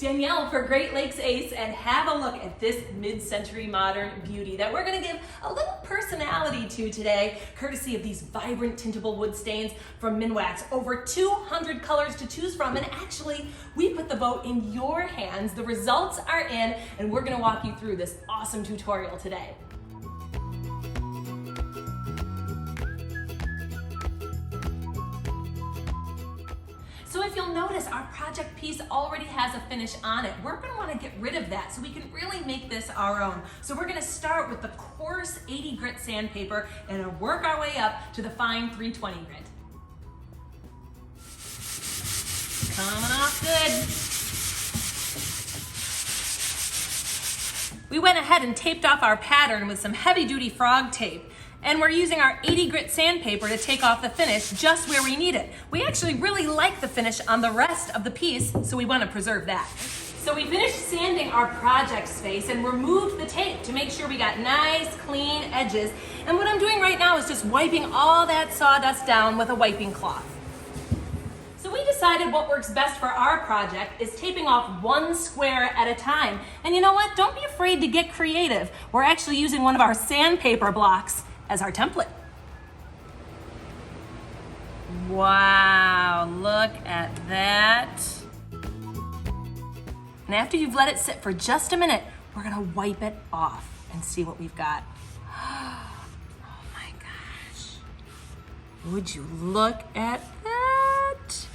Danielle for Great Lakes Ace, and have a look at this mid-century modern beauty that we're going to give a little personality to today, courtesy of these vibrant tintable wood stains from Minwax. Over 200 colors to choose from, and actually we put the vote in your hands. The results are in, and we're going to walk you through this awesome tutorial today. So if you'll notice, our project piece already has a finish on it. We're gonna wanna get rid of that so we can really make this our own. So we're gonna start with the coarse 80 grit sandpaper and work our way up to the fine 320 grit. Coming off good. We went ahead and taped off our pattern with some heavy duty frog tape. And we're using our 80 grit sandpaper to take off the finish just where we need it. We actually really like the finish on the rest of the piece, so we want to preserve that. So we finished sanding our project space and removed the tape to make sure we got nice, clean edges. And what I'm doing right now is just wiping all that sawdust down with a wiping cloth. So we decided what works best for our project is taping off one square at a time. And you know what? Don't be afraid to get creative. We're actually using one of our sandpaper blocks as our template. Wow, look at that. And after you've let it sit for just a minute, we're gonna wipe it off and see what we've got. Oh my gosh. Would you look at that?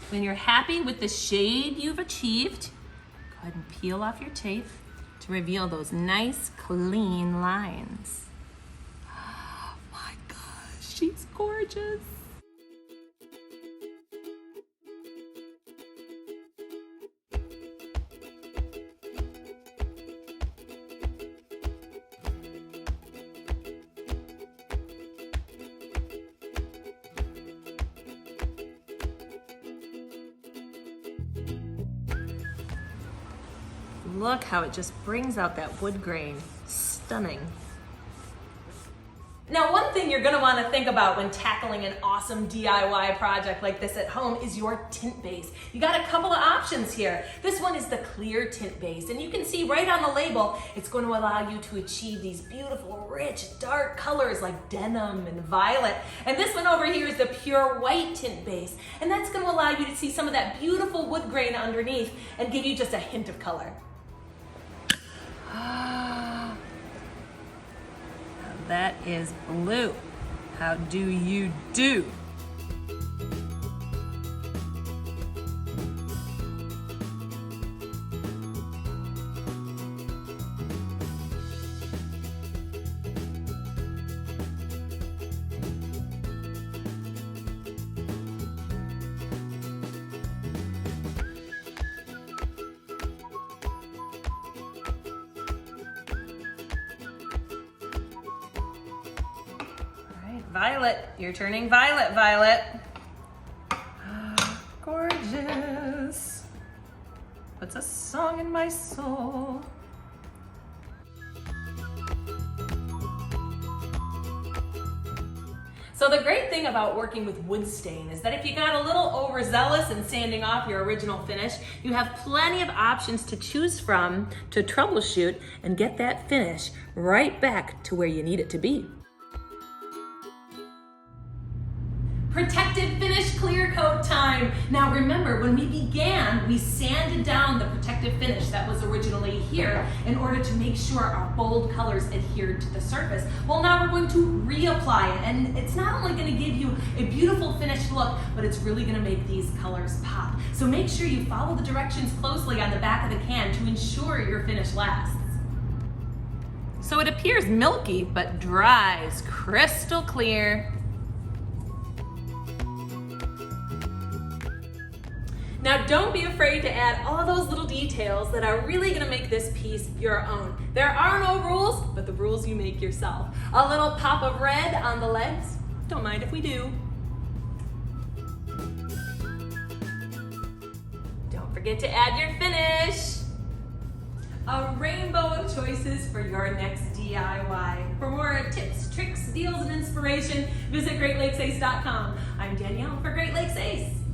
When you're happy with the shade you've achieved, go ahead and peel off your tape to reveal those nice, clean lines. Oh my gosh, she's gorgeous. Look how it just brings out that wood grain. Stunning. Now, one thing you're gonna wanna think about when tackling an awesome DIY project like this at home is your tint base. You got a couple of options here. This one is the clear tint base, and you can see right on the label, it's going to allow you to achieve these beautiful, rich, dark colors like denim and violet. And this one over here is the pure white tint base, and that's gonna allow you to see some of that beautiful wood grain underneath and give you just a hint of color. That is blue. How do you do? Violet, you're turning violet, Violet. Gorgeous. Puts a song in my soul. So the great thing about working with wood stain is that if you got a little overzealous in sanding off your original finish, you have plenty of options to choose from to troubleshoot and get that finish right back to where you need it to be. Protective finish clear coat time. Now remember, when we began, we sanded down the protective finish that was originally here in order to make sure our bold colors adhered to the surface. Well, now we're going to reapply it, and it's not only going to give you a beautiful finished look, but it's really going to make these colors pop. So make sure you follow the directions closely on the back of the can to ensure your finish lasts. So it appears milky, but dries crystal clear. Now don't be afraid to add all those little details that are really gonna make this piece your own. There are no rules, but the rules you make yourself. A little pop of red on the legs, don't mind if we do. Don't forget to add your finish. A rainbow of choices for your next DIY. For more tips, tricks, deals, and inspiration, visit GreatLakesAce.com. I'm Danielle for Great Lakes Ace.